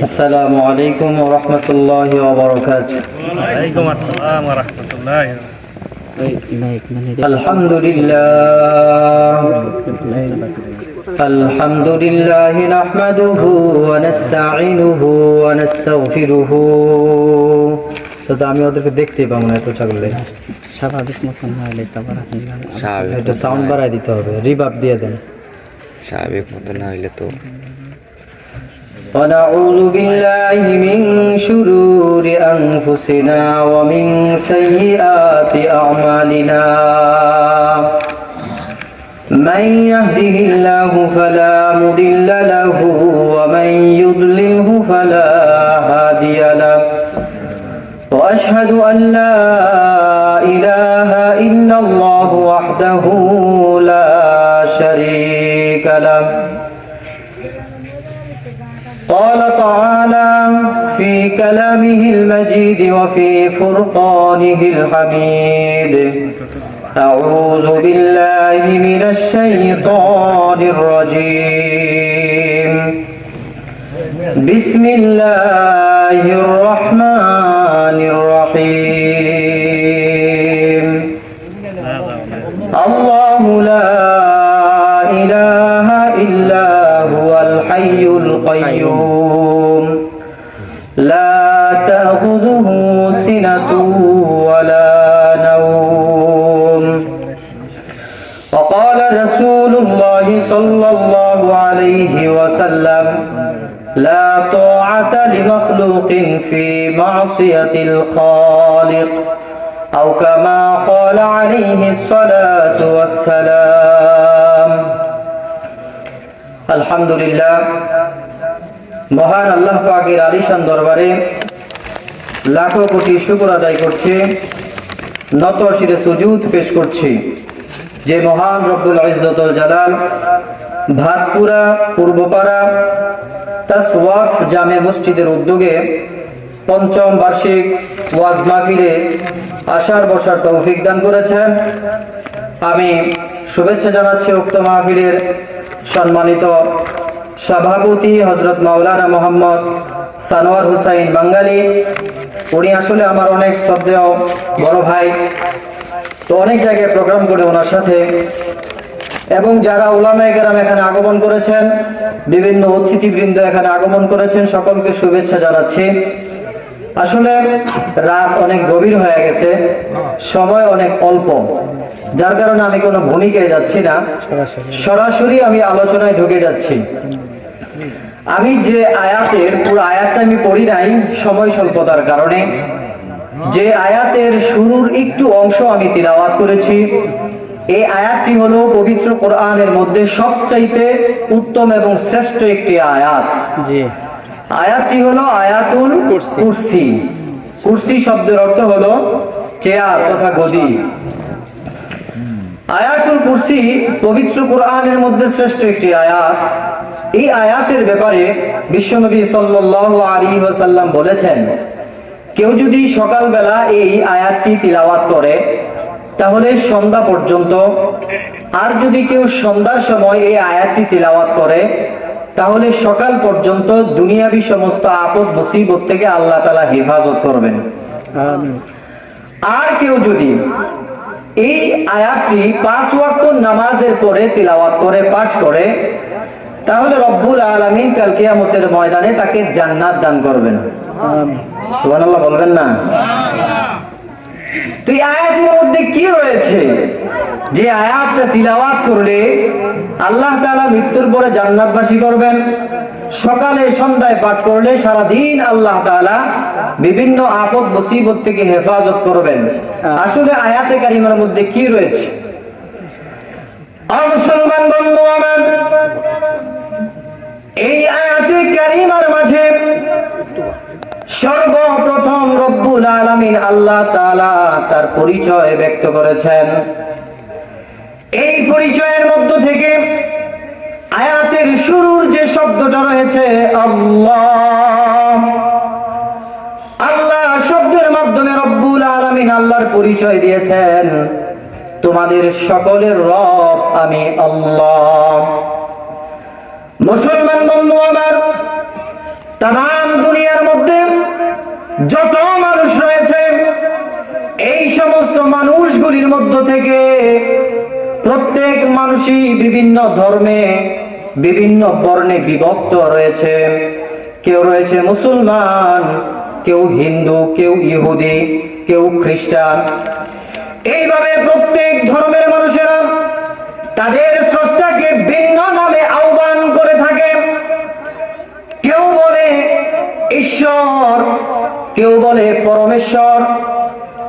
আসসালামু আলাইকুম ওয়া রাহমাতুল্লাহি ওয়া বারাকাতুহু। ওয়া আলাইকুম আসসালাম ওয়া রাহমাতুল্লাহি। আলহামদুলিল্লাহ নাহমাদুহু ওয়া নাস্তাঈনুহু ওয়া নাস্তাগফিরুহু। তো আমি ওদেরকে দেখতেই পাবো না, এত ছাগলে স্বাভাবিক মতন না হলে তো আবার আপনি এটা সাউন্ড বাড়ায় দিতে হবে, রিভার্ব দিয়ে দেন। স্বাভাবিক মতন না হইলে তো ونعوذ بالله من شرور أنفسنا ومن سيئات أعمالنا من يهده الله فلا مضل له ومن يضلله فلا هادي له وأشهد أن لا إله إلا الله وحده لا شريك له قال تعالى في كلامه المجيد وفي فرقانه الحميد أعوذ بالله من الشيطان الرجيم بسم الله الرحمن الرحيم الله لا إله إلا هو الحي القيوم لا تأخذه سنة ولا نوم وقال رسول الله صلى الله عليه وسلم لا طاعة لمخلوق في معصية الخالق أو كما قال عليه الصلاة والسلام আলহামদুলিল্লাহ, মহান আল্লাহ পাকের আলিশান দরবারে লাখো কোটি শুকর আদায় করছি, নত শিরে সুজুদ পেশ করছি যে মহান রব্বুল ইজ্জতুল জালাল ভাটপুরা পূর্বপাড়া তাসওয়াফ জামে মসজিদের উদ্যোগে পঞ্চম বার্ষিক ওয়াজ মাহফিলে আসার বসার তৌফিক দান করেছেন। আমি শুভেচ্ছা জানাচ্ছি উক্ত মাহফিলের সম্মানিত সভাপতি হযরত মাওলানা মোহাম্মদ সানোয়ার হুসাইন বাঙ্গালী। উনি আসলে আমার অনেক শ্রদ্ধেয় বড় ভাই, তো অনেক জায়গায় প্রোগ্রাম করে ওনার সাথে, এবং যারা উলামায়ে কেরাম এখানে আগমন করেছেন, বিভিন্ন অতিথিবৃন্দ এখানে আগমন করেছেন, সকলকে শুভেচ্ছা জানাচ্ছি। আসলে রাত অনেক গভীর হয়ে গেছে, সময় অনেক অল্প, যার কারণে আমি কোনো ভূমিকায় যাচ্ছি না, সরাসরি আমি আলোচনায় ঢুকে যাচ্ছি। আমি যে আয়াতের পুরো আয়াতটা আমি পড়ি নাই সময় স্বল্পতার কারণে, যে আয়াতের শুরুর একটু অংশ আমি তিলাওয়াত করেছি, এই আয়াতটি হলো পবিত্র কোরআনের মধ্যে সবচাইতে উত্তম এবং শ্রেষ্ঠ একটি আয়াত। জি, আয়াতটি হলো আয়াতুল কুরসি। কুরসি শব্দের অর্থ হলো চেয়ার তথা গদি। আয়াতুল কুরসি পবিত্র কোরআনের মধ্যে শ্রেষ্ঠ একটি আয়াত। এই আয়াতের ব্যাপারে বিশ্বনবী সাল্লাল্লাহু আলাইহি ওয়াসাল্লাম বলেছেন, কেউ যদি সকালবেলা এই আয়াতটি তিলাওয়াত করে তাহলে সন্ধ্যা পর্যন্ত, আর যদি কেউ সন্ধ্যার সময় এই আয়াতটি তিলাওয়াত করে তাহলে সকাল পর্যন্ত দুনিয়াবি সমস্ত আপদ মুসিবত থেকে আল্লাহ তাআলা হেফাজত করবেন। আর কেউ যদি এই আয়াতটি 5 ওয়াক্ত নামাজের পরে তিলাওয়াত করে পাঠ করে তাহলে রব্বুল আলামিন কাল কিয়ামতের ময়দানে তাকে জান্নাত দান করবেন। সুবহানাল্লাহ বলবেন না? তো এই আয়াতের মধ্যে কি রয়েছে যে আয়াতটা তিলাওয়াত করলে আল্লাহ তাআলা মৃত্যুর পরে জান্নাতবাসী করবেন, সকালে সন্ধ্যায় পাঠ করলে সারা দিন আল্লাহ তাআলা বিভিন্ন আপদ মুসিবত থেকে হেফাজত করবেন। আসলে আয়াতে কারিমার মধ্যে কি রয়েছে? মুসলমান বন্ধু আমার, এই আয়াতে কারিমার মাঝে সর্বপ্রথম রব্বুল আলামিন আল্লাহ তাআলা তার পরিচয় ব্যক্ত করেছেন। এই পরিচয়ের মধ্য থেকে আয়াতের শুরুর যে শব্দটা রয়েছে আল্লাহ, আল্লাহ শব্দের মাধ্যমে রব্বুল আলামিন আল্লাহর পরিচয় দিয়েছেন। তোমাদের সকলের রব আমি আল্লাহ। মুসলমান বন্ধু আমার, তাম দুনিয়ার মধ্যে যত মানুষ রয়েছে, এই সমস্ত মানুষগুলির মধ্য থেকে প্রত্যেক মানুষই বিভিন্ন ধর্মে, বিভিন্ন বর্ণে বিভক্ত রয়েছে। কেউ রয়েছে মুসলমান, কেউ হিন্দু, কেউ ইহুদি, কেউ খ্রিস্টান। এইভাবে প্রত্যেক ধর্মের মানুষেরা তাদের স্রষ্টাকে ভিন্ন নামে আহ্বান করে থাকে। কেউ বলে ঈশ্বর, কেউ বলে পরমেশ্বর,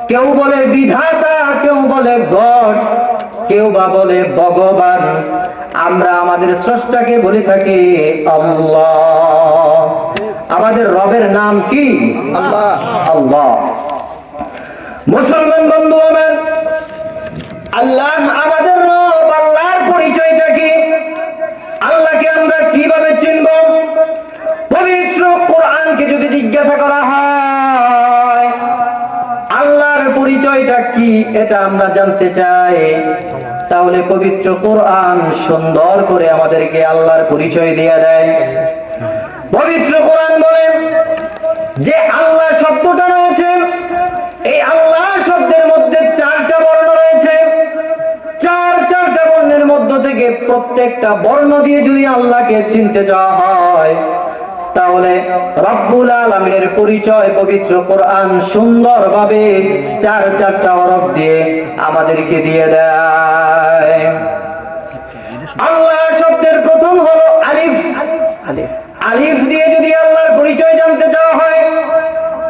কেউ বলে বিধাতা, কেউ বলে গড, কেউ বা বলে ভগবান। আমরা আমাদের স্রষ্টাকে বলে থাকি আল্লাহ। আমাদের রবের নাম কি? আল্লাহ। আল্লাহ। মুসলমান বন্ধু আমার, আল্লাহ আমাদের রব। আল্লাহর পরিচয়টা কি? আল্লাহকে আমরা কিভাবে চিনব? পবিত্র কোরআনকে যদি জিজ্ঞাসা করা হয় আল্লাহর পরিচয়টা কি, এটা আমরা জানতে চাই, তাহলে পবিত্র কোরআন সুন্দর করে আমাদেরকে আল্লাহর পরিচয় দিয়ে দেয়। পবিত্র কোরআন বলে যে আল্লাহ শব্দটা রয়েছে, এই আল্লাহ শব্দের মধ্যে 4টা বর্ণ রয়েছে। চারটা বর্ণের মধ্য থেকে প্রত্যেকটা বর্ণ দিয়ে যদি আল্লাহকে চিনতে যাওয়া হয়, তাহলে রব্বুল আলামিনের পরিচয় পবিত্র কোরআন সুন্দরভাবে 4টা হরফ দিয়ে আমাদেরকে দিয়ে দেয়। আল্লাহ শব্দের প্রথম হলো আলিফ। আলিফ দিয়ে যদি আল্লাহর পরিচয় জানতে চাওয়া হয়,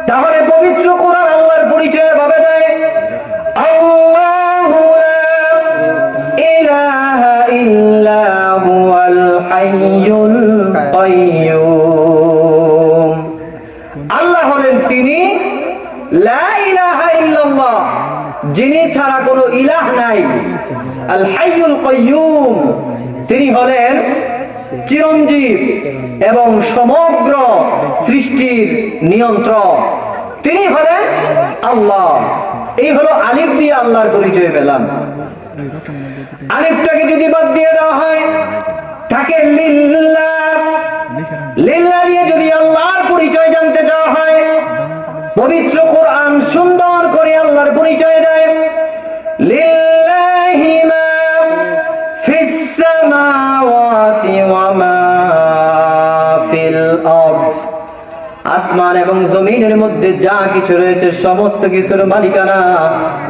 তাহলে পবিত্র কোরআন আল্লাহর পরিচয় ভাবে দেয় আল্লাহু লা ইলাহা ইল্লা হুয়াল হাইয়ুল কাইয়্যুম। আল্লাহ হলেন তিনি, লা ইলাহা ইল্লাল্লাহ, যিনি ছাড়া কোনো ইলাহ নাই। আল হাইয়ুল কাইয়্যুম, তিনি হলেন চিরঞ্জীব এবং সমগ্র সৃষ্টির নিয়ন্ত্রক। তিনি হলেন আল্লাহ। এই হলো আলিফ দিয়ে আল্লাহর পরিচয় পেলাম। আলিফটাকে যদি বাদ দিয়ে দেওয়া হয়, থাকে লিল্লাহ। লিল্লাহ দিয়ে যদি আল্লাহর পরিচয় জানতে চাওয়া হয়, পবিত্র কোরআন সুন্দর করে আল্লাহর পরিচয় দেয় লিল্লাহি মা ফিস সামাওয়াতি ওয়া মা ফিল আরদ। আসমান এবং জমিনের মধ্যে যা কিছু রয়েছে সমস্ত কিছুর মালিকানা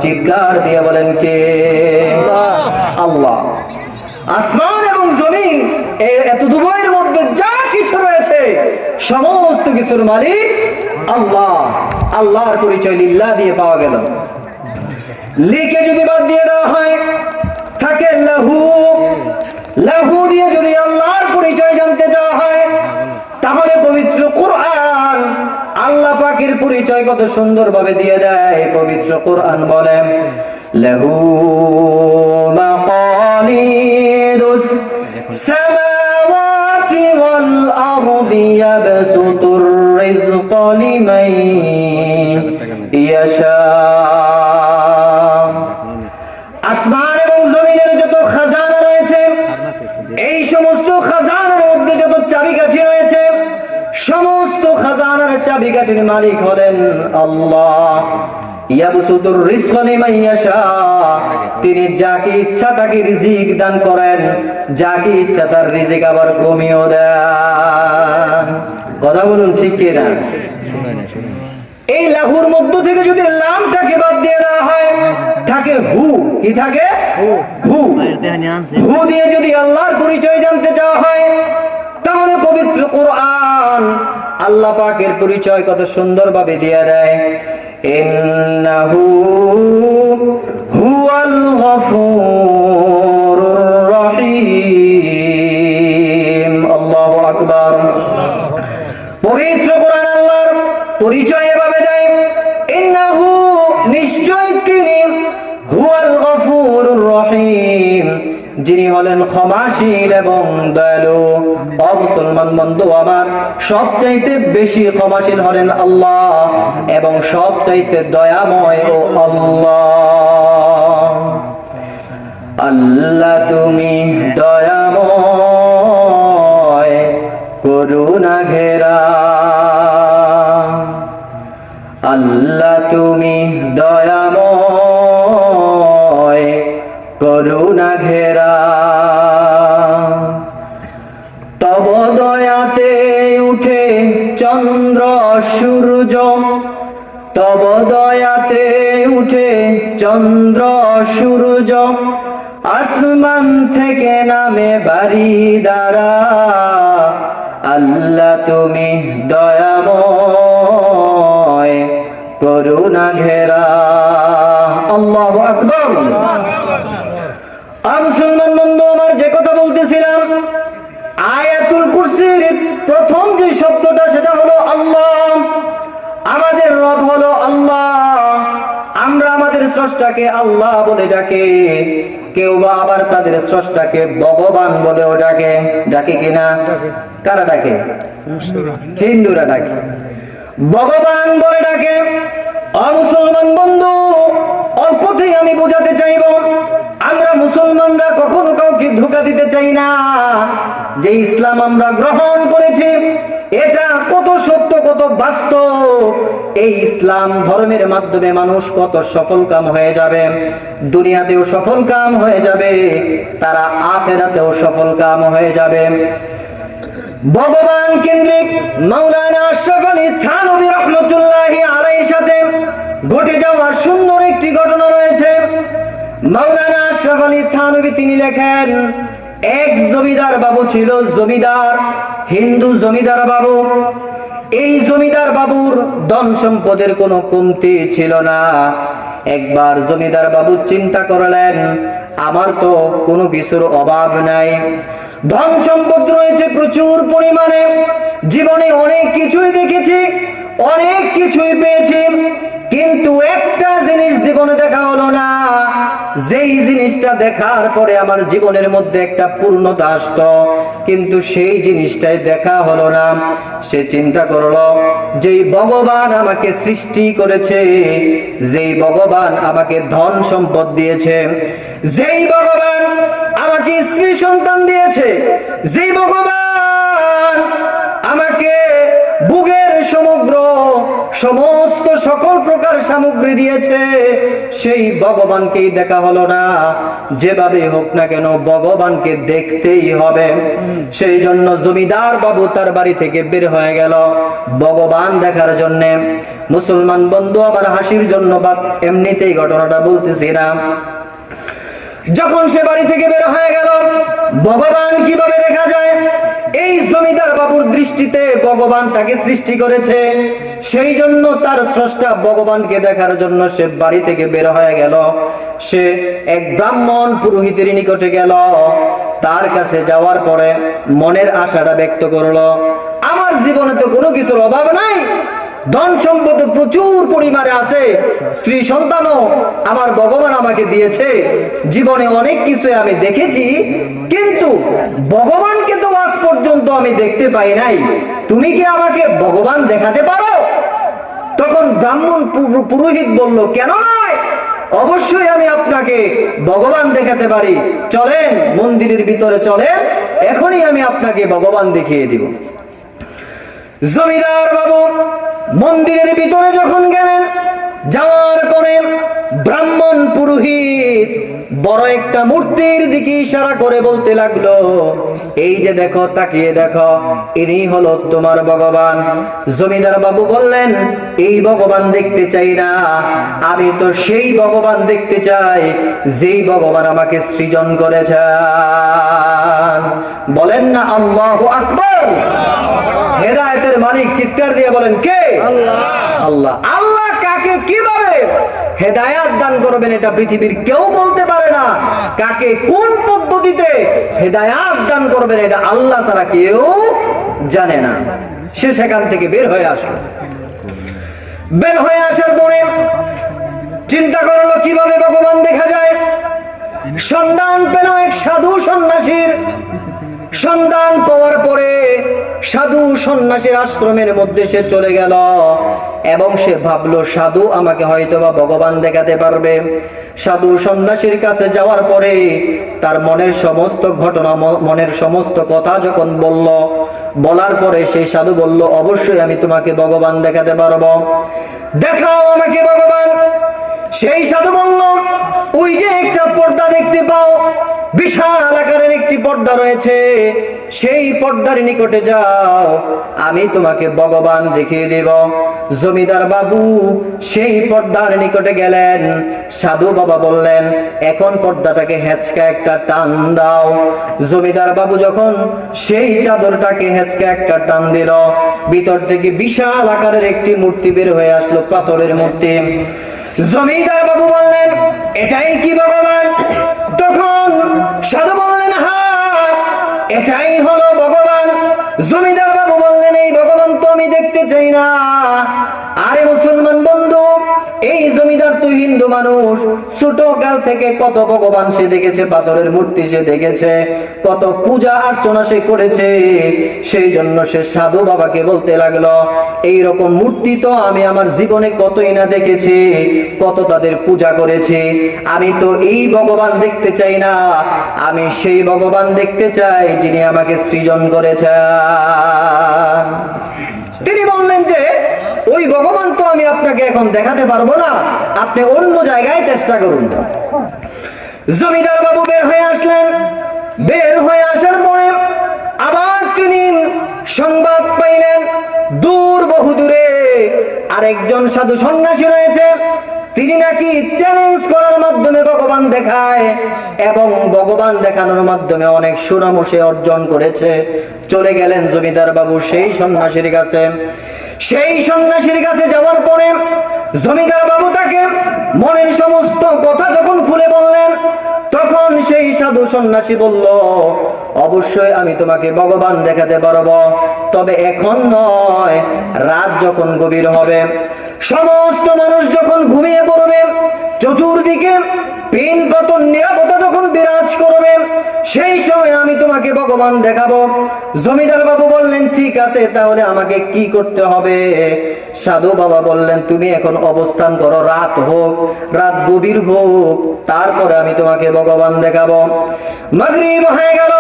চিৎকার দিয়ে বলেন কে? আল্লাহ। আসমান এবং জমিন এত দুবয়ের মধ্যে যা কিছু রয়েছে সমস্ত কিছুর মালিক আল্লাহ। আল্লাহর পরিচয় লিল্লাহ দিয়ে পাওয়া গেল। লিকে যদি বাদ দিয়ে দেওয়া হয়, থাকে লাহু। লাহু দিয়ে যদি আল্লাহর পরিচয় জানতে চাওয়া হয়, তাহলে পবিত্র কোরআন আল্লাহ পাকের পরিচয় কত সুন্দরভাবে দিয়ে দেয়। পবিত্র কোরআন বলে লাহু মাকালিদুস সামাওয়াতি ওয়াল আরদি ইয়াবসুতুর রিজকা লিমান ইয়াশা। আসমান এবং জমিনের যত খাজানা রয়েছে, এই সমস্ত খাজানার মধ্যে যত চাবিকাঠি রয়েছে, সমস্ত খাজানার চাবিকাঠির মালিক হলেন আল্লাহ। ইয়াবসুতুর রিজকা লিমান ইয়াশা, তিনি যাকে ইচ্ছা তাকে রিজিক দান করেন, যাকে ইচ্ছা তার রিজিক আবার কমিয়েও দেন। কথা বলুন ঠিক কি না? এই লাহুর মধ্য থেকে যদি লামটাকে বাদ দিয়ে দেওয়া হয়, থাকে হু। কি থাকে? হু। হু দিয়ে যদি আল্লাহর পরিচয় জানতে চাওয়া হয়, তাহলে পবিত্র কোরআন আল্লাহ পাকের পরিচয় কত সুন্দরভাবে দিয়ে দেয় ইন্নাহু হুয়াল গফুরুর রহিম। আল্লাহু আকবার। পবিত্র কোরআন আল্লাহর পরিচয় এভাবে দেয় ইন্নাহু, নিশ্চয় তিনি, হুয়াল গফুরুর রহিম, যিনি হলেন ক্ষমাশীল এবং দয়ালু। ও মুসলমান বন্ধু আমার, সবচাইতে বেশি ক্ষমাশীল হলেন আল্লাহ এবং সবচাইতে দয়াময় ও আল্লাহ। আল্লাহ তুমি দয়াময় করুণা ঘেরা, আল্লাহ তুমি দয়াময় করুণা ঘেরা। তব দয়াতে উঠে চন্দ্র সূর্য, তব দয়াতে উঠে চন্দ্র সূর্য, আসমান থেকে নামে বাড়ি দ্বারা, আল্লাহ তুমি দয়াময় করুণা ঘেরা। আল্লাহু আকবার। মুসলমান বন্ধু আমার, যে কথা বলতেছিলাম, আয়াতুল কুরসির প্রথম যে শব্দটা সেটা হলো আল্লাহ। আমাদের রব হলো আল্লাহ। আমরা আমাদের স্রষ্টাকে আল্লাহ বলে ডাকে, কেউ বা আবার তাদের স্রষ্টাকে ভগবান বলেও ডাকে। ডাকে কিনা? কারা ডাকে? হিন্দুরা ডাকে, ভগবান বলে ডাকে। মুসলমান বন্ধু, অল্পতেই আমি বোঝাতে চাইব, আমরা মুসলমানরা কখনো কাউকে ধোঁকা দিতে চাই না। যে ইসলাম আমরা গ্রহণ করেছি এটা কত সত্য, কত বাস্তব। এই ইসলাম ধর্মের মাধ্যমে মানুষ কত সফল কাম হয়ে যাবে, দুনিয়াতেও সফল কাম হয়ে যাবে, তারা আখিরাতেও সফল কাম হয়ে যাবে। ভগবান কেন্দ্রিক মাওলানা আশরাফ আলী থানভী রাহমাতুল্লাহি আলাইহির সাথে ঘটে যাওয়া সুন্দর একটি ঘটনা রয়েছে। মাওলানা আশরাফ আলী থানভী তিনি লেখেন, এক জমিদার বাবু ছিল, জমিদার, হিন্দু জমিদার বাবু। এই জমিদার বাবুর ধন সম্পদের কোনো কমতি ছিল না। একবার জমিদার বাবু চিন্তা করলেন, আমার তো কোনো কিছুর অভাব নাই, ধন সম্পদ রয়েছে প্রচুর পরিমাণে, জীবনে অনেক কিছুই দেখেছি, অনেক কিছুই পেয়েছি, কিন্তু একটা জিনিস জীবনে দেখা হলো না। যেই জিনিসটা দেখার পরে আমার জীবনের মধ্যে একটা পূর্ণতা আসতো, কিন্তু সেই জিনিসটাই দেখা হলো না। সে চিন্তা করলো, যেই ভগবান আমাকে সৃষ্টি করেছে, যেই ভগবান আমাকে ধন সম্পদ দিয়েছে, যেই ভগবান আমাকে স্ত্রী সন্তান দিয়েছে, যেই ভগবান আমাকে বুকের সমস্ত সকল প্রকার সামগ্রী দিয়েছে, সেই ভগবানকেই দেখা হলো না। যেভাবে হোক না কেন ভগবানকে দেখতেই হবে। সেই জন্য জমিদার বাবু তার বাড়ি থেকে বের হয়ে গেল ভগবান দেখার জন্য। মুসলমান বন্ধু, আবার হাসির জন্য বা এমনিতেই ঘটনাটা বলতেছি না। যখন সে বাড়ি থেকে বের হয়ে গেল, ভগবান কিভাবে দেখা যায়? এই জমিদার বাবুর দৃষ্টিতে ভগবান তাকে সৃষ্টি করেছে, সেই জন্য তার স্রষ্টা ভগবানকে দেখার জন্য সে বাড়ি থেকে বের হয়ে গেল। সে এক ব্রাহ্মণ পুরোহিতের নিকটে গেল। তার কাছে যাওয়ার পরে মনের আশাটা ব্যক্ত করলো, আমার জীবনে তো কোনো কিছুর অভাব নাই, ধন সম্পদ প্রচুর পরিমাণে আছে, স্ত্রী সন্তানও আমার ভগবান আমাকে দিয়েছে, জীবনে অনেক কিছু আমি দেখেছি, কিন্তু ভগবানকে তো আজ পর্যন্ত আমি দেখতে পাই নাই, তুমি কি আমাকে ভগবান দেখাতে পারো? তখন ব্রাহ্মণ পুরোহিত বলল, কেন নয়, অবশ্যই আমি আপনাকে ভগবান দেখাতে পারি, চলেন মন্দিরের ভিতরে চলেন, এখনই আমি আপনাকে ভগবান দেখিয়ে দিব। জমিদার বাবু মন্দিরের ভিতরে যখন গেলেন, যাওয়ার পরে ব্রাহ্মণ পুরোহিত বড় একটা মূর্তির দিকে ইশারা করে বলতে লাগলো, এই যে দেখো, তাকিয়ে দেখো, ইনি হলো তোমার ভগবান। জমিদার বাবু বললেন, এই ভগবান দেখতে চাই না, আমি তো সেই ভগবান দেখতে চাই যেই ভগবান আমাকে সৃজন করেছেন। বলেন না আল্লাহু আকবার। হেদায়েতের মালিক চিৎকার দিয়ে বলেন, কে? আল্লাহ। আল্লাহ। আল্লাহ কাকে কিভাবে হেদায়েত দান করবেন এটা পৃথিবীর কেউ বলতে পারে না। কাকে কোন পদ্ধতিতে হেদায়েত দান করবেন এটা আল্লাহ ছাড়া কেউ জানে না। সে সেখান থেকে বের হয়ে আসলো। বের হয়ে আসার পরে চিন্তা করলো কিভাবে ভগবান দেখা যায়। সন্ধান পেল এক সাধু সন্ন্যাসীর। সন্ধান পাওয়ার পরে সাধু সন্ন্যাসীর আশ্রমের মধ্যে সে চলে গেল এবং সে ভাবলো সাধু আমাকে হয়তোবা ভগবান দেখাতে পারবে। সাধু সন্ন্যাসীর কাছে যাওয়ার পরে তার মনের সমস্ত ঘটনা, মনের সমস্ত কথা যখন বলার পরে সেই সাধু বলল, অবশ্যই আমি তোমাকে ভগবান দেখাতে পারবো, দেখাও আমাকে ভগবান। সেই সাধু বলল, ওই যে একটা পর্দা দেখতে পাও, বিশাল আকারের একটি পর্দা রয়েছে, সেই পর্দার নিকটে যাও, আমি তোমাকে ভগবান দেখিয়ে দেব। জমিদার বাবু সেই পর্দার নিকটে গেলেন। সাধু বাবা বললেন, এখন পর্দাটাকে হেঁচকা একটা টান দাও। জমিদার বাবু যখন সেই চাদরটাকে হেঁচকা একটা টান দিল, ভিতর থেকে বিশাল আকারের একটি মূর্তি বের হয়ে আসলো, পাথরের মূর্তি। জমিদার বাবু বললেন, এটাই কি ভগবান? তখন সাধু বললেন, হ্যাঁ এটাই হলো ভগবান। জমিদার বাবু বললেন, এই ভগবান তো আমি দেখতে চাই না। আরে মুসলমান বন্ধু, এই জমিদার তুই হিন্দু মানুষ, ছোট কাল থেকে কত ভগবান সে দেখেছে, পাথরের মূর্তি সে দেখেছে, কত পূজা অর্চনা সে করেছে। সেই জন্য সে সাধু বাবাকে বলতে লাগলো, এই রকম মূর্তি তো আমি আমার জীবনে কতই না দেখেছি, কত তাদের পূজা করেছি। আমি তো এই ভগবান দেখতে চাই না, আমি সেই ভগবান দেখতে চাই যিনি আমাকে সৃজন করেছেন। তিনি বললেন যে ওই ভগবান তো আমি আপনাকে এখন দেখাতে পারবো না, আপনি অন্য জায়গায় চেষ্টা করুন। জমিদার বাবু বের হয়ে আসলেন। বের হয়ে আসার পরে আবার তিনি সংবাদ পাইলেন, দূর বহু দূরে আরেকজন সাধু সন্ন্যাসী রয়েছে, তিনি নাকি চ্যালেঞ্জ করার মাধ্যমে ভগবান দেখায় এবং ভগবান দেখানোর মাধ্যমে অনেক সুনাম সে অর্জন করেছে। চলে গেলেন জমিদার বাবু সেই সন্ন্যাসীর কাছে। সেই সন্ন্যাসীর কাছে যাওয়ার পরে জমিদার বাবু তাকে মনের সমস্ত কথা যখন খুলে বললেন, তখন সেই সাধু সন্ন্যাসী বলল, অবশ্যই আমি তোমাকে ভগবান দেখাতে পারবো, তবে এখন নয়, রাত যখন গভীর হবে, সমস্ত মানুষ যখন ঘুমিয়ে পড়বে, চতুর্দিকে পিন পতন নিরাপত্তা যখন বিরাজ করবে, সেই সময় আমি তোমাকে ভগবান দেখাবো। জমিদার বাবু বললেন, ঠিক আছে, তাহলে আমাকে কি করতে হবে? সাধু বাবা বললেন, তুমি এখন অবস্থান করো, রাত হোক, রাত গভীর হোক, তারপরে আমি তোমাকে ভগবান দেখাবো। মাগরিব হয়ে গেল,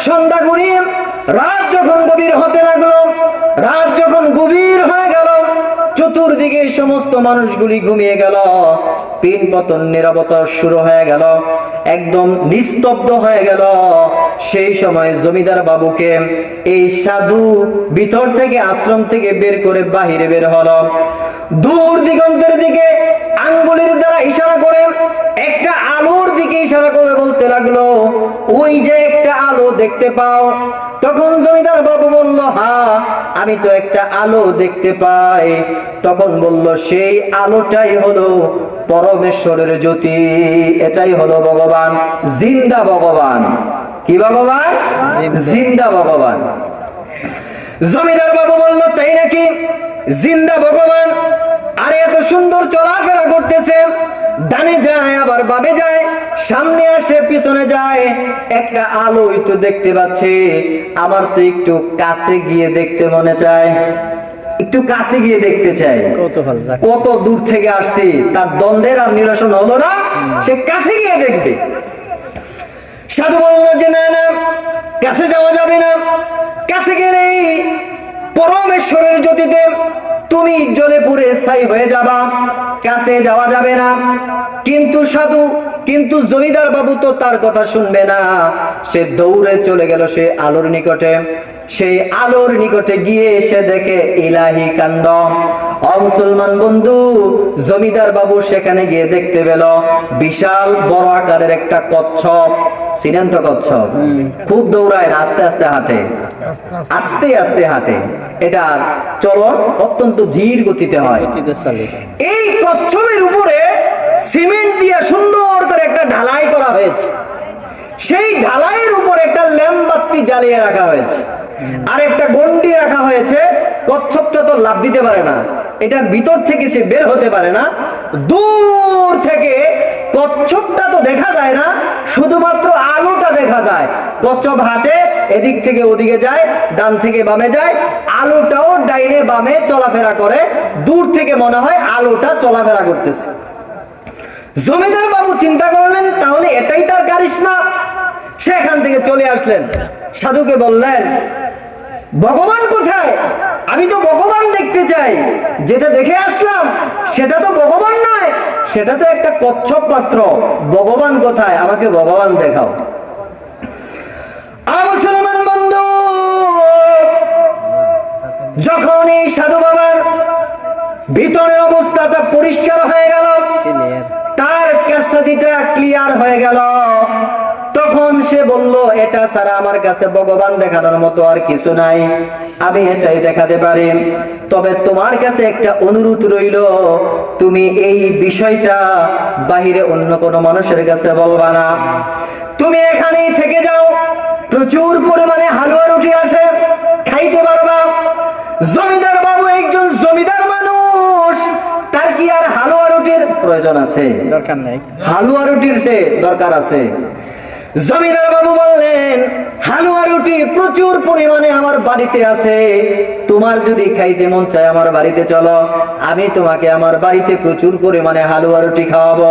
সন্ধ্যা ঘুরিয়ে রাত যখন গভীর হতে লাগলো, রাত যখন গভীর হয়ে গেল, চতুর্দিকে সমস্ত মানুষগুলি ঘুমিয়ে গেল, পিন পতন নীরবতা শুরু হয়ে গেল, একদম নিস্তব্ধ হয়ে গেল। সেই সময় জমিদার বাবুকে এই সাধু ভিতর থেকে, আশ্রম থেকে বের করে বাহিরে বের হলো। দূর দিগন্তের দিকে আঙ্গুলের দ্বারা ইশারা করে একটা আলোর দিকে ইশারা করে বলতে লাগলো, ওই যে একটা আলো দেখতে পাও? তখন জমিদার বাবু বলল, হ্যাঁ আমি তো একটা আলো দেখতে পাই। তখন বলল, সেই আলোটাই হলো পরমেশ্বরের জ্যোতি, এটাই হলো ভগবান, জিন্দা ভগবান। কি ভগবান? জিন্দা ভগবান। জমিদার বাবু বলল, তাই নাকি? জিন্দা ভগবান? আরে এত সুন্দর চলাফেরা করতেছে, ডানে যায় আবার বামে যায়, সামনে আসে পিছনে যায়, একটা আলোই তো দেখতে পাচ্ছি, আমার তো একটু কাছে গিয়ে দেখতে মনে চায়, একটু কাছে গিয়ে দেখতে চাই। কত দূর থেকে আসছি, তার দ্বন্দ্বের আর নিরসন হলো না, সে কাছে গিয়ে দেখবে। সাধু বলল যে না না, কাছে যাওয়া যাবে না, কাছে গেলেই পরমেশ্বরের জ্যোতিতে তুমি জ্বলে পুড়ে ছাই হয়ে যাবা, কাছে যাওয়া যাবে না। কিন্তু জমিদার বাবু তো তার কথা শুনবে না, সে দৌড়ে চলে গেল সে আলোর নিকটে। সেই আলোর নিকটে গিয়ে সে দেখে ইলাহি কাণ্ড। মুসলমান বন্ধু, জমিদার বাবু সেখানে গিয়ে দেখতে পেল বিশাল বড় আকারের একটা কচ্ছপ। চিনেন তো কচ্ছপ? খুব দৌড়ায় না, আস্তে আস্তে হাঁটে, আস্তে আস্তে হাঁটে, এটার চলন অত্যন্ত ধীর গতিতে হয়। এই কচ্ছপের উপরে সিমেন্ট দিয়ে সুন্দর করে একটা ঢালাই করা হয়েছে। সেই ঢালাইয়ের উপর একটা ল্যাম্পবাতি জ্বালিয়ে রাখা হয়েছে, আর একটা গন্ডি রাখা হয়েছে। কচ্ছপটা তো লাফ দিতে পারে না, এটার ভিতর থেকে সে বের হতে পারে না, দূর থেকে কচ্ছপটা তো দেখা যায় না, শুধুমাত্র আলোটা দেখা যায়। কচ্ছপ হাঁটে, এদিক থেকে ওদিকে যায়, ডান থেকে বামে যায়, আলোটাও ডাইনে বামে চলাফেরা করে, দূর থেকে মনে হয় আলোটা চলাফেরা করতেছে। জমিদার বাবু চিন্তা করলেন তাহলে এটাই তার কারিশমা। সেখান থেকে চলে আসলেন, সাধুকে বললেন, ভগবান কোথায়? আমি তো ভগবান দেখতে চাই। যেটা দেখে আসলাম সেটা তো ভগবান নয়, সেটা তো একটা কচ্ছপ মাত্র। ভগবান কোথায়? আমাকে ভগবান দেখাও। মুসলমান বন্ধু, যখন এই সাধু বাবার ভিতরের অবস্থাটা পরিষ্কার হয়ে গেল, তার কারসাজিটা ক্লিয়ার হয়ে গেল, তখন সে বলল, এটা ছাড়া আমার কাছে ভগবান দেখানোর মতো আর কিছু নাই, আমি এটাই দেখাতে পারি। তবে তোমার কাছে একটা অনুরোধ রইল, তুমি এই বিষয়টা বাহিরে অন্য কোনো মানুষের কাছে বলবা না, তুমি এখানেই থেকে যাও। প্রচুর পরিমাণে হালুয়া রুটি আছে, খাইতে পারবা। জমিদার বাবু একজন জমিদার মানুষ, তার কি আর হালুয়া রুটির প্রয়োজন আছে? দরকার নেই। হালুয়া রুটির সে দরকার আছে। জমিদার বাবু বললেন, হালুয়া রুটি প্রচুর পরিমাণে আমার বাড়িতে আছে, তোমার যদি খাইতে মন চায় আমার বাড়িতে চলো, আমি তোমাকে আমার বাড়িতে প্রচুর পরিমাণে হালুয়া রুটি খাওয়াবো।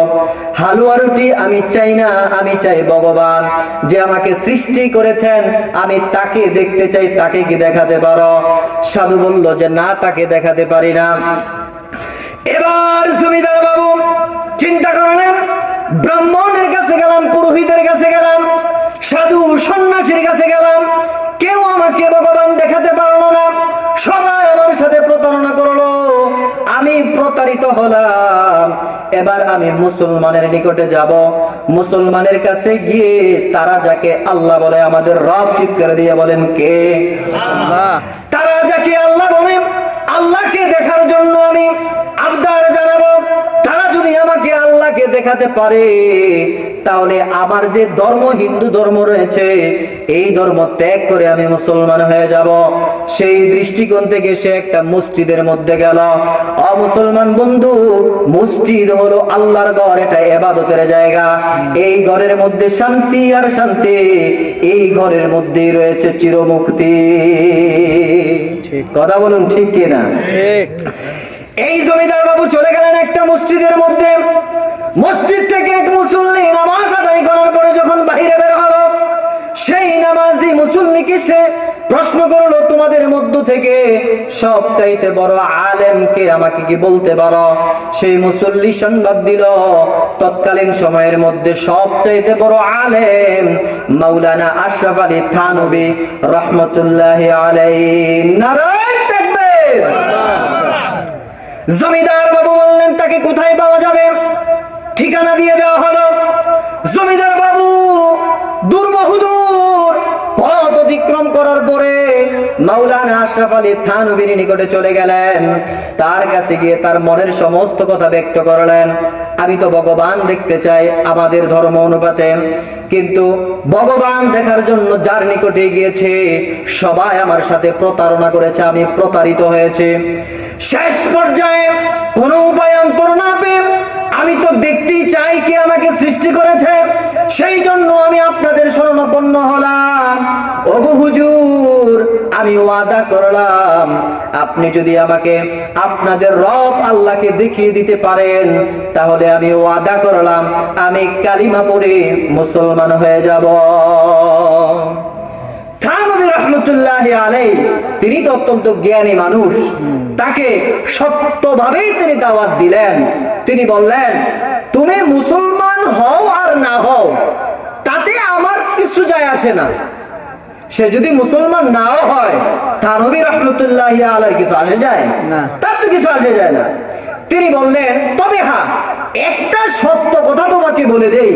হালুয়া রুটি আমি চাই না, আমি চাই ভগবান যে আমাকে সৃষ্টি করেছেন, আমি তাকে দেখতে চাই। তাকে কি দেখাতে পারো? সাধু বলল যে না, তাকে দেখাতে পারি না। এবার জমিদার বাবু চিন্তা করলেন, ব্রাহ্মণের কাছে গেলাম, পুরোহিতের কাছে গেলাম, সাধু সন্ন্যাসীর কাছে গেলাম, কেউ আমাকে ভগবান দেখাতে পারলো না, সবাই আমার সাথে প্রতারণা করলো, আমি প্রতারিত হলাম। এবার আমি মুসলমানের নিকটে যাব, মুসলমানের কাছে গিয়ে তারা যাকে আল্লাহ বলে, আমাদের রব চিৎকার দিয়ে বলেন কে? আল্লাহ। তারা যাকে আল্লাহ বলে, আল্লাহকে দেখার জন্য আমি আবদার জানাবো। তারা যদি আমাকে আল্লাহকে দেখাতে পারে, তাহলে আমার যে ধর্ম, হিন্দু ধর্ম রয়েছে, এই ধর্ম ত্যাগ করে আমি মুসলমান হয়ে যাব। সেই দৃষ্টিকোণ থেকে সে একটা মসজিদের মধ্যে গেল। মুসলমান বন্ধু, মসজিদ হলো আল্লাহর ঘর, এটা ইবাদতের জায়গা। এই ঘরের মধ্যে শান্তি আর শান্তি, এই ঘরের মধ্যেই রয়েছে চিরমুক্তি। কথা বলুন ঠিক কিনা? ঠিক। এই জমিদার বাবু চলে গেলেন একটা মসজিদের মধ্যে। মসজিদ থেকে এক মুসল্লি নামাজ আদায় করার পরে যখন বাইরে বের হলো, সেই নামাজি মুসল্লিকে সে প্রশ্ন করলো, তোমাদের মধ্য থেকে সবচাইতে বড় আলেম কে? আমাকে কি বলতে পারো? সেই মুসল্লি সংবাদ দিল, তৎকালীন সময়ের মধ্যে সবচাইতে বড় আলেম মাওলানা আশরাফ আলী থানভী রহমতুল্লাহি আলাইহি। নারায়ে তাকবীর। জমিদার বাবু বললেন, তাকে কোথায় পাওয়া যাবে? ঠিকানা দিয়ে দেওয়া হলো। জমিদার বাবু দুর্বহুদূর পথ অতিক্রম করার পরে মাওলানা আশরাফ আলী থানভীর নিকটে চলে গেলেন। তার কাছে গিয়ে তার মনের সমস্ত কথা ব্যক্ত করলেন। আমি তো ভগবান দেখতে চাই আমাদের ধর্ম অনুপাতে, কিন্তু ভগবান দেখার জন্য যার নিকটে গিয়েছে সবাই আমার সাথে প্রতারণা করেছে, আমি প্রতারিত হয়েছে। শেষ পর্যায়ে কোনো উপায়ান্তর না পেয়ে আমি তো দেখতেই চাই কে আমাকে সৃষ্টি করেছে, সেই জন্য আমি আপনাদের শরণাপন্ন হলাম। ওগো হুজুর, আমি ওয়াদা করলাম, আপনি যদি আমাকে আপনাদের রব আল্লাহকে দেখিয়ে দিতে পারেন, তাহলে আমি ওয়াদা করলাম আমি কালিমা পড়ে মুসলমান হয়ে যাব। থানভী রহমতুল্লাহি আলাইহি, তিনি তো অত্যন্ত জ্ঞানী মানুষ, তাকে সত্যভাবেই তিনি দাওয়াত দিলেন। তিনি বললেন, তুমি মুসলমান হও আর না হও তাতে আমার কিছু যায় আসে না। সে যদি মুসলমান নাও হয়, থানভী রহমতুল্লাহি আলাইহির কিছু আসে যায় না, তার তো কিছু আসে যায় না। তিনি বললেন, তবে হ্যাঁ, একটা সত্য কথা তোমাকে বলে দেই,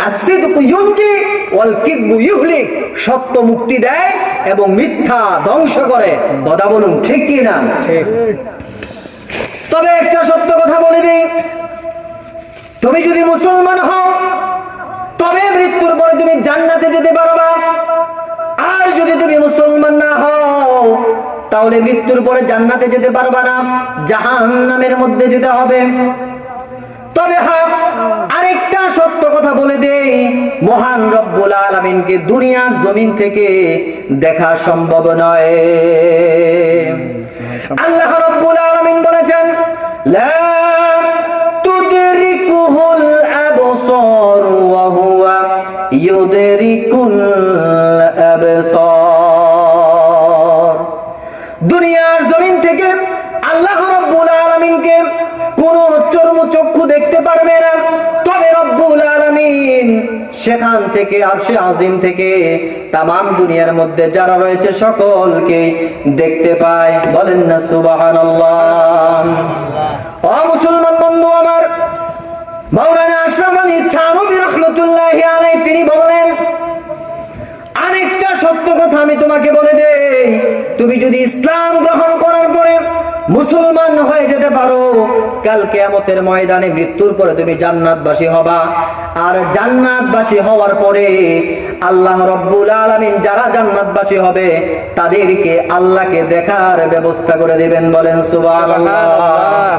আসিদকু ইউনজি ওয়াল কিযবু ইহলিক, সত্য মুক্তি দেয় এবং মিথ্যা ধ্বংস করে। কথা বলুন ঠিক কি না? ঠিক। তবে একটা সত্য কথা বলে দেই, তুমি যদি মুসলমান হও তবে মৃত্যুর পরে তুমি জান্নাতে যেতে পারবা, আর যদি তুমি মুসলমান না হও তাহলে মৃত্যুর পরে জান্নাতে যেতে পারবা না, জাহান্নামের মধ্যে যেতে হবে। তবে হ্যাঁ, আরেকটা সত্য কথা বলে দেই, মহান রব্বুল আলামিনকে দুনিয়ার জমিন থেকে দেখা সম্ভব নয়। আল্লাহ রব্বুল আলামিন বলেছেন, লা তুদরিকুহুল আবসার ওয়া হুয়া ইউদরিকুল আবসার। দুনিয়ার জমিন থেকে আল্লাহ রব্বুল আলামিনকে কোন চর্মচক্ষু দেখতে পারবে না, তবে রব্বুল আলামিন সেখান থেকে আরশে আজিম থেকে তামাম দুনিয়ার মধ্যে যারা রয়েছে সকলকে দেখতে পায়। বলেন না সুবহানাল্লাহ। ও মুসলমান বন্ধু আমার, মাওলানা আশরাফ আলী থানভী রাহমাতুল্লাহি আলাইহি তিনি বললেন, আরেকটা সত্য কথা আমি তোমাকে বলে দেই, তুমি যদি ইসলাম গ্রহণ করার পরে মুসলমান হয়ে যেতে পারো, কাল কিয়ামতের ময়দানে মৃত্যুর পরে তুমি জান্নাতবাসী হবা। আর জান্নাতবাসী হওয়ার পরে আল্লাহ রব্বুল আলামিন যারা জান্নাতবাসী হবে তাদেরকে আল্লাহকে দেখার ব্যবস্থা করে দিবেন। বলেন সুবহানাল্লাহ।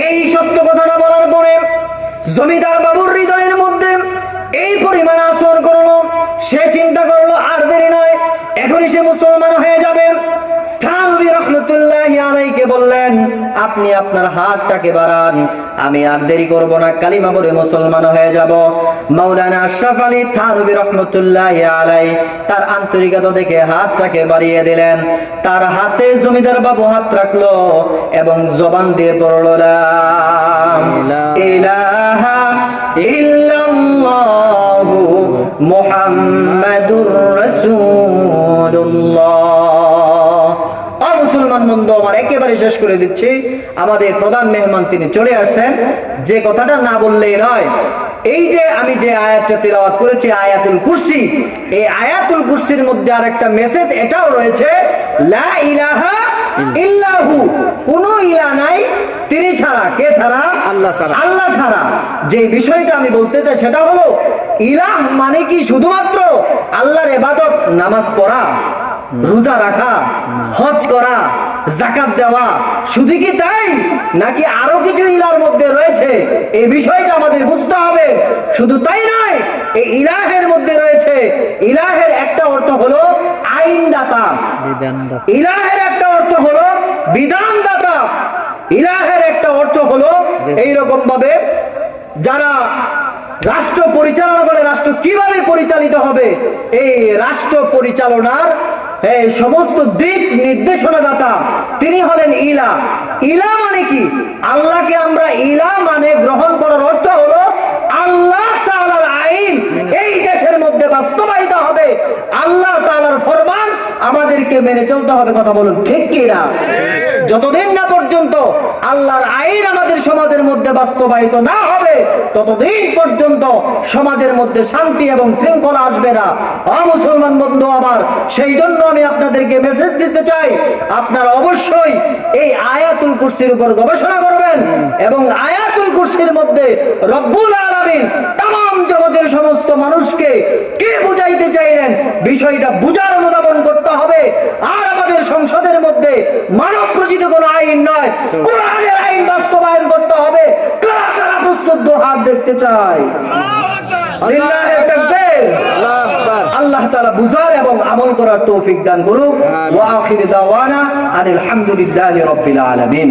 এই সত্য কথাটা বলার পরে জমিদার বাবুর হৃদয়ের মধ্যে এই পরিমাণ আসর করলো, সে চিন্তা করলো আর দেরি নয়, এখনই সে মুসলমান হয়ে যাবে। থানভী রাহমাতুল্লাহি আলাইহিকে বললেন, আপনি আপনার হাতটাকে বাড়ান, আমি আর দেরি করব না, কালিমা পড়ে মুসলমান হয়ে যাব। মাওলানা আশরাফ আলী থানভী রাহমাতুল্লাহি আলাইহি তার আন্তরিকতা দেখে হাতটাকে বাড়িয়ে দিলেন। তার হাতে জমিদার বাবু হাত রাখলো এবং জবান দিয়ে পড়ল, লা ইলাহা ইল্লাল্লাহু মুহাম্মাদুর রাসূলুল্লাহ। মুসলমান বন্ধু আমার, একেবারে শেষ করে দিচ্ছি, আমাদের প্রধান মেহমান তিনি চলে আসছেন। যে কথাটা না বললেই নয়, এই যে আমি যে আয়াতটা তেলাওয়াত করেছি আয়াতুল কুরসি, এই আয়াতুল কুরসির মধ্যে আরেকটা মেসেজ এটাও রয়েছে, লা ইলাহা ইল্লাহু, কোনো ইলাহ নাই তিনি ছাড়া। কে ছাড়া? আল্লাহ ছাড়া। আল্লাহ ছাড়া। যে বিষয়টা আমি বলতে চাই সেটা হলো, ইলাহ মানে কি শুধুমাত্র আল্লাহর ইবাদত, নামাজ পড়া, রোজা রাখা, হজ করা, যাকাত দেওয়া, শুধু কি তাই? নাকি আরো কিছু ইলার মধ্যে রয়েছে? এই বিষয়টা আমাদের বুঝতে হবে। শুধু তাই নয়, এই ইলাহের মধ্যে রয়েছে, ইলাহের একটা অর্থ হলো আইনদাতা, ইলাহের একটা অর্থ হলো বিধানদাতা, ইলাহের একটা অর্থ হলো এইরকম ভাবে যারা রাষ্ট্র পরিচালনা করে, রাষ্ট্র কিভাবে পরিচালিত হবে এই রাষ্ট্র পরিচালনার এই সমস্ত দিক নির্দেশনা দাতা, তিনি হলেন ইলা। ইলা মানে কি? আল্লাহকে আমরা ইলা মানে গ্রহণ করার অর্থ হলো আল্লাহ তাআলার আইন এই দেশের মধ্যে বাস্তবায়িত হবে, আল্লাহ তাআলার ফরমান আমাদেরকে মেনে চলতে হবে। কথা বলুন ঠিক কি না? যতদিন না পর্যন্ত আল্লাহর আইন আমাদের সমাজের মধ্যে বাস্তবায়িত না হবে, ততদিন পর্যন্ত সমাজের মধ্যে শান্তি এবং শৃঙ্খলা আসবে না। মুসলমান বন্ধু আমার, সেই জন্য আমি আপনাদেরকে মেসেজ দিতে চাই, আপনারা অবশ্যই এই আয়াতুল কুরসির উপর গবেষণা করবেন এবং আয়াতুল কুরসির মধ্যে রব্বুল আলামিন তামাম জগতের সমস্ত মানুষকে কি বুঝাইতে চাইলেন বিষয়টা বুঝার অনুধাবন করতে হবে। আর আমাদের সংসদের মধ্যে মানব প্রচিত কোনো আইন নয়, কোরআনের আইন বাস্তবায়ন করতে হবে। কারা কারা প্রস্তুত? হাত দেখতে চাই। আল্লাহ তাআলা বুঝার এবং আমল করার তৌফিক দান করুক। ওয়া আখির দাওয়ানা আলহামদুলিল্লাহি রাব্বিল আলামিন।